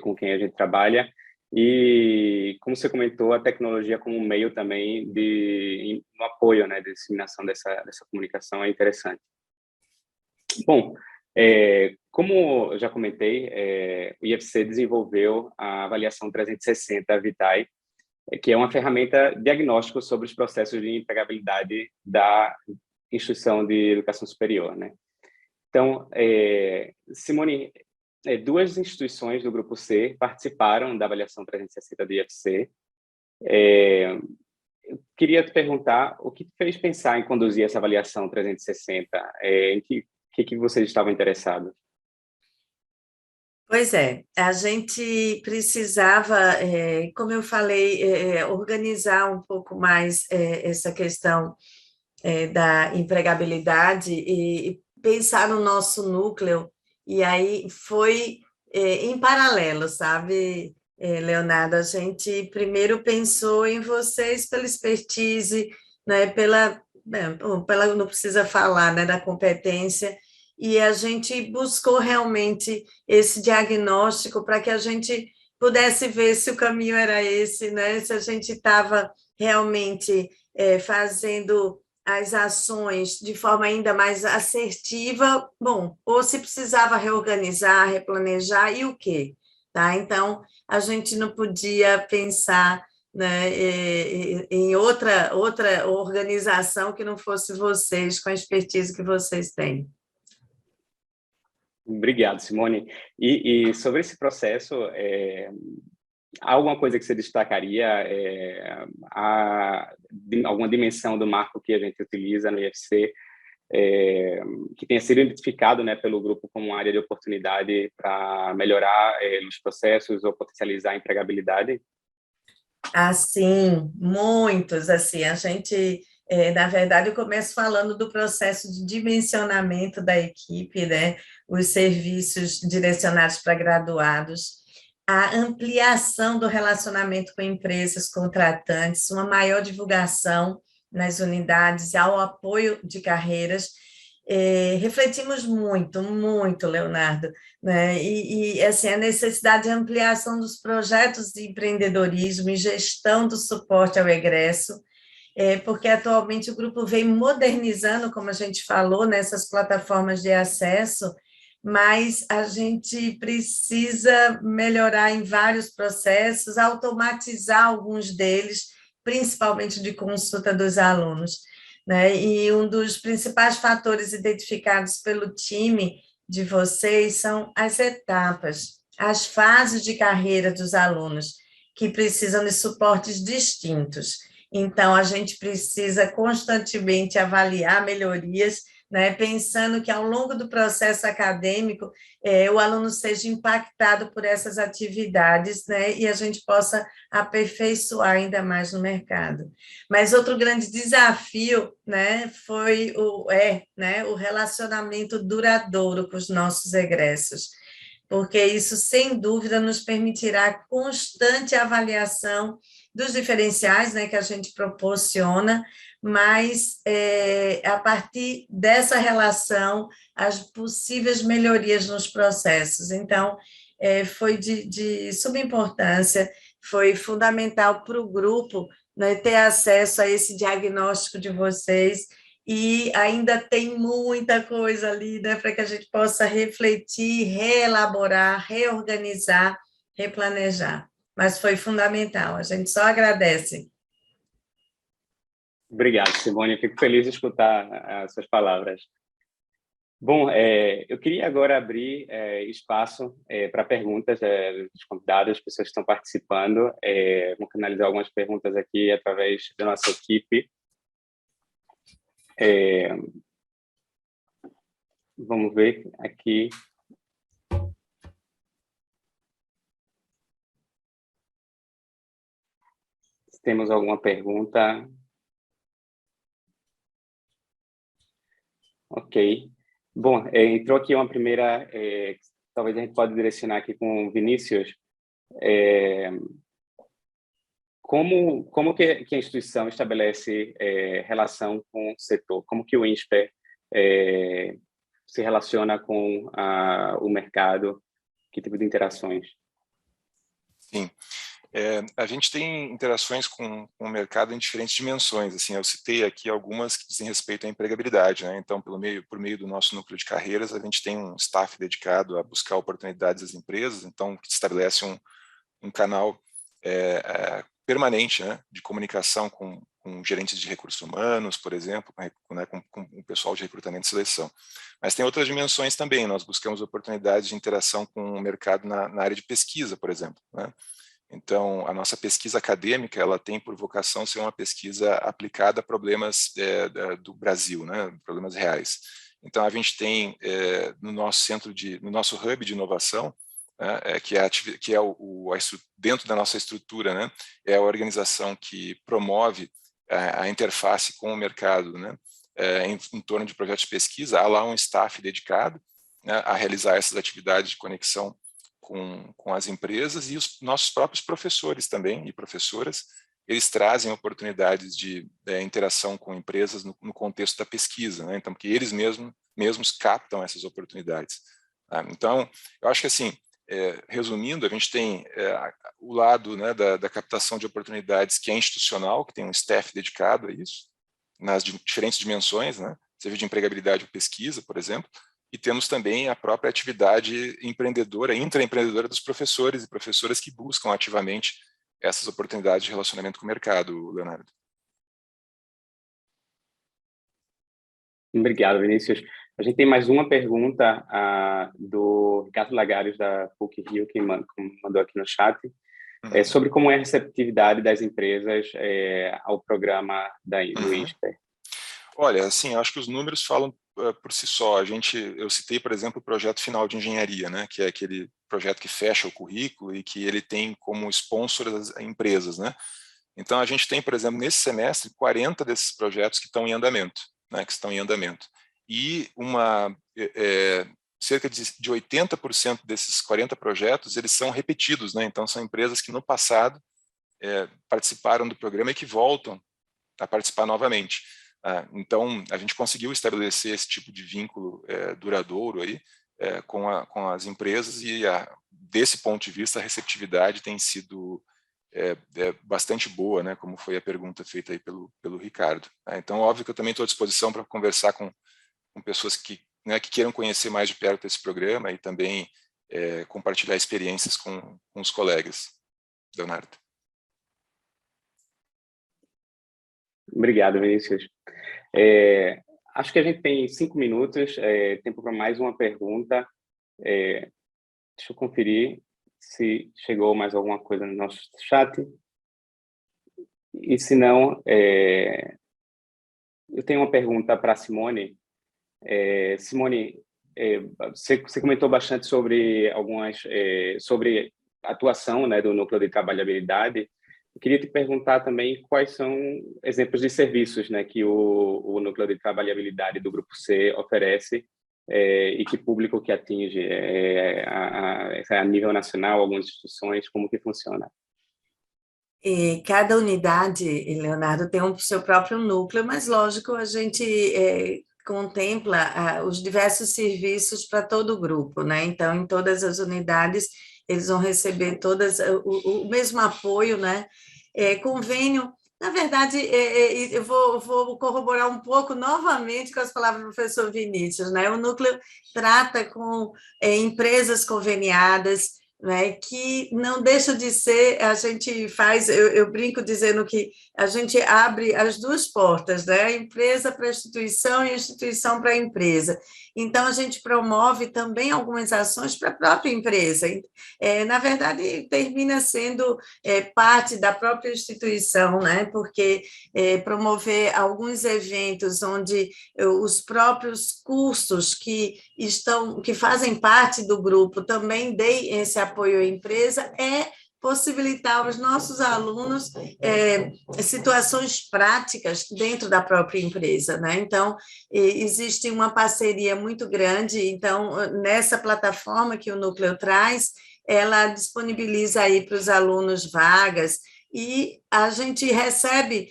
com quem a gente trabalha, e, como você comentou, a tecnologia como um meio também no apoio, né, de disseminação dessa comunicação é interessante. Bom, como eu já comentei, o IFC desenvolveu a avaliação 360 Vitae, que é uma ferramenta diagnóstica sobre os processos de empregabilidade da instituição de educação superior, né? Então, Simone, duas instituições do Grupo C participaram da avaliação 360 do IFC. Eu queria te perguntar o que te fez pensar em conduzir essa avaliação 360? Em que vocês estavam interessados? Pois é, a gente precisava, como eu falei, organizar um pouco mais essa questão da empregabilidade e pensar no nosso núcleo, e aí foi em paralelo, sabe, Leonardo? A gente primeiro pensou em vocês pela expertise, né, não precisa falar, né, da competência, e a gente buscou realmente esse diagnóstico para que a gente pudesse ver se o caminho era esse, né, se a gente estava realmente fazendo as ações de forma ainda mais assertiva, bom, ou se precisava reorganizar, replanejar e o quê, tá? Então, a gente não podia pensar, né, em outra organização que não fosse vocês, com a expertise que vocês têm. Obrigado, Simone. E sobre esse processo, há alguma coisa que você destacaria? Alguma dimensão do marco que a gente utiliza no IFC, que tenha sido identificado, né, pelo grupo como uma área de oportunidade para melhorar os processos ou potencializar a empregabilidade? Assim, muitos, assim, a gente, na verdade, eu começo falando do processo de dimensionamento da equipe, né, os serviços direcionados para graduados, a ampliação do relacionamento com empresas contratantes, uma maior divulgação nas unidades, ao apoio de carreiras. Refletimos muito, muito, Leonardo, né? Assim, a necessidade de ampliação dos projetos de empreendedorismo e gestão do suporte ao egresso, porque atualmente o grupo vem modernizando, como a gente falou, nessas plataformas de acesso, mas a gente precisa melhorar em vários processos, automatizar alguns deles, principalmente de consulta dos alunos, né? E um dos principais fatores identificados pelo time de vocês são as etapas, as fases de carreira dos alunos, que precisam de suportes distintos. Então, a gente precisa constantemente avaliar melhorias, né, pensando que ao longo do processo acadêmico o aluno seja impactado por essas atividades, né, e a gente possa aperfeiçoar ainda mais no mercado. Mas outro grande desafio, né, foi o relacionamento duradouro com os nossos egressos, porque isso, sem dúvida, nos permitirá constante avaliação dos diferenciais, né, que a gente proporciona, mas a partir dessa relação, as possíveis melhorias nos processos. Então, foi de suma importância, foi fundamental para o grupo, né, ter acesso a esse diagnóstico de vocês, e ainda tem muita coisa ali, né, para que a gente possa refletir, reelaborar, reorganizar, replanejar. Mas foi fundamental, a gente só agradece. Obrigado, Simone. Fico feliz de escutar as suas palavras. Bom, eu queria agora abrir espaço para perguntas dos convidados, pessoas que estão participando. Vou canalizar algumas perguntas aqui através da nossa equipe. Vamos ver aqui. Se temos alguma pergunta. Ok. Bom, entrou aqui uma primeira, talvez a gente pode direcionar aqui com o Vinícius. Como que a instituição estabelece relação com o setor? Como que o INSPER se relaciona com o mercado? Que tipo de interações? Sim. A gente tem interações com o mercado em diferentes dimensões. Assim, eu citei aqui algumas que dizem respeito à empregabilidade, né? Então, por meio do nosso núcleo de carreiras, a gente tem um staff dedicado a buscar oportunidades às empresas, então, que estabelece um canal permanente, né, de comunicação com gerentes de recursos humanos, por exemplo, com o pessoal de recrutamento e seleção. Mas tem outras dimensões também. Nós buscamos oportunidades de interação com o mercado na área de pesquisa, por exemplo, né? Então, a nossa pesquisa acadêmica, ela tem por vocação ser uma pesquisa aplicada a problemas do Brasil, né, problemas reais. Então, a gente tem no nosso hub de inovação, né, dentro da nossa estrutura, né, é a organização que promove a interface com o mercado, né, em torno de projetos de pesquisa. Há lá um staff dedicado, né, a realizar essas atividades de conexão com as empresas, e os nossos próprios professores também, e professoras, eles trazem oportunidades de interação com empresas no contexto da pesquisa, né? Então, porque eles mesmos captam essas oportunidades. Tá? Então, eu acho que, assim, resumindo, a gente tem o lado, né, da captação de oportunidades, que é institucional, que tem um staff dedicado a isso, nas diferentes dimensões, né? Seja de empregabilidade ou pesquisa, por exemplo. E temos também a própria atividade empreendedora, intraempreendedora dos professores e professoras que buscam ativamente essas oportunidades de relacionamento com o mercado, Leonardo. Obrigado, Vinícius. A gente tem mais uma pergunta do Ricardo Lagares, da PUC-Rio, que mandou aqui no chat, sobre como é a receptividade das empresas ao programa do INSPER. Olha, assim, acho que os números falam por si só. Eu citei, por exemplo, o projeto final de engenharia, né, que é aquele projeto que fecha o currículo e que ele tem como sponsor as empresas, né? Então, a gente tem, por exemplo, nesse semestre, 40 desses projetos que estão em andamento, né, que estão em andamento. E cerca de 80% desses 40 projetos, eles são repetidos, né? Então, são empresas que no passado participaram do programa e que voltam a participar novamente. Então, a gente conseguiu estabelecer esse tipo de vínculo duradouro aí, com as empresas, e desse ponto de vista a receptividade tem sido bastante boa, né, como foi a pergunta feita aí pelo Ricardo. Então, óbvio que eu também estou à disposição para conversar com pessoas que queiram conhecer mais de perto esse programa e também compartilhar experiências com os colegas. Leonardo. Obrigado, Vinícius. Acho que a gente tem 5 minutos, tempo para mais uma pergunta. Deixa eu conferir se chegou mais alguma coisa no nosso chat. E se não, eu tenho uma pergunta para a Simone. Simone, você comentou bastante sobre sobre a atuação, né, do núcleo de trabalhabilidade. Eu queria te perguntar também quais são exemplos de serviços, né, que o núcleo de trabalhabilidade do Grupo C oferece e que público que atinge, a nível nacional, algumas instituições, como que funciona? E cada unidade, Leonardo, tem o seu próprio núcleo, mas, lógico, a gente contempla os diversos serviços para todo o grupo, né? Então, em todas as unidades, eles vão receber o mesmo apoio, né? Convênio. Na verdade, eu vou corroborar um pouco novamente com as palavras do professor Vinícius, né? O núcleo trata com empresas conveniadas, né, que não deixa de ser, a gente faz, eu brinco dizendo que a gente abre as duas portas, né, a empresa para a instituição e a instituição para a empresa. Então, a gente promove também algumas ações para a própria empresa. Na verdade, termina sendo parte da própria instituição, né, porque promover alguns eventos onde os próprios cursos que fazem parte do grupo também deem esse apoio à empresa, possibilitar aos nossos alunos situações práticas dentro da própria empresa, né? Então, existe uma parceria muito grande, então, nessa plataforma que o Núcleo traz, ela disponibiliza aí para os alunos vagas, e a gente recebe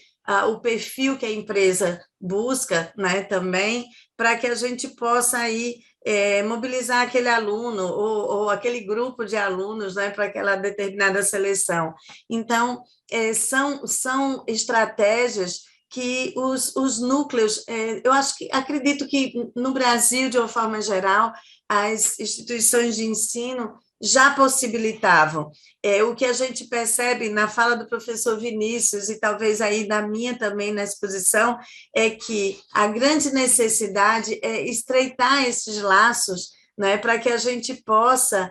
o perfil que a empresa busca, né, também, para que a gente possa aí mobilizar aquele aluno ou aquele grupo de alunos, né, para aquela determinada seleção. Então, são estratégias que os núcleos, eu acredito que no Brasil, de uma forma geral, as instituições de ensino já possibilitavam. O que a gente percebe na fala do professor Vinícius, e talvez aí na minha também na exposição, é que a grande necessidade é estreitar esses laços, né, para que a gente possa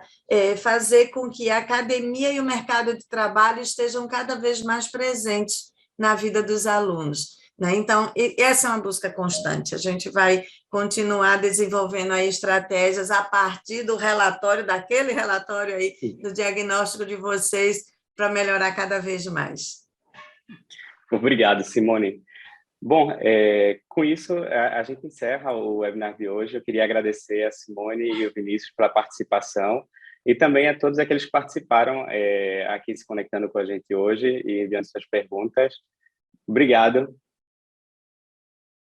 fazer com que a academia e o mercado de trabalho estejam cada vez mais presentes na vida dos alunos, né? Então, essa é uma busca constante. A gente vai continuar desenvolvendo aí estratégias a partir do relatório, daquele relatório aí, do diagnóstico de vocês, para melhorar cada vez mais. Obrigado, Simone. Bom, com isso, a gente encerra o webinar de hoje. Eu queria agradecer a Simone e o Vinícius pela participação e também a todos aqueles que participaram aqui se conectando com a gente hoje e enviando suas perguntas. Obrigado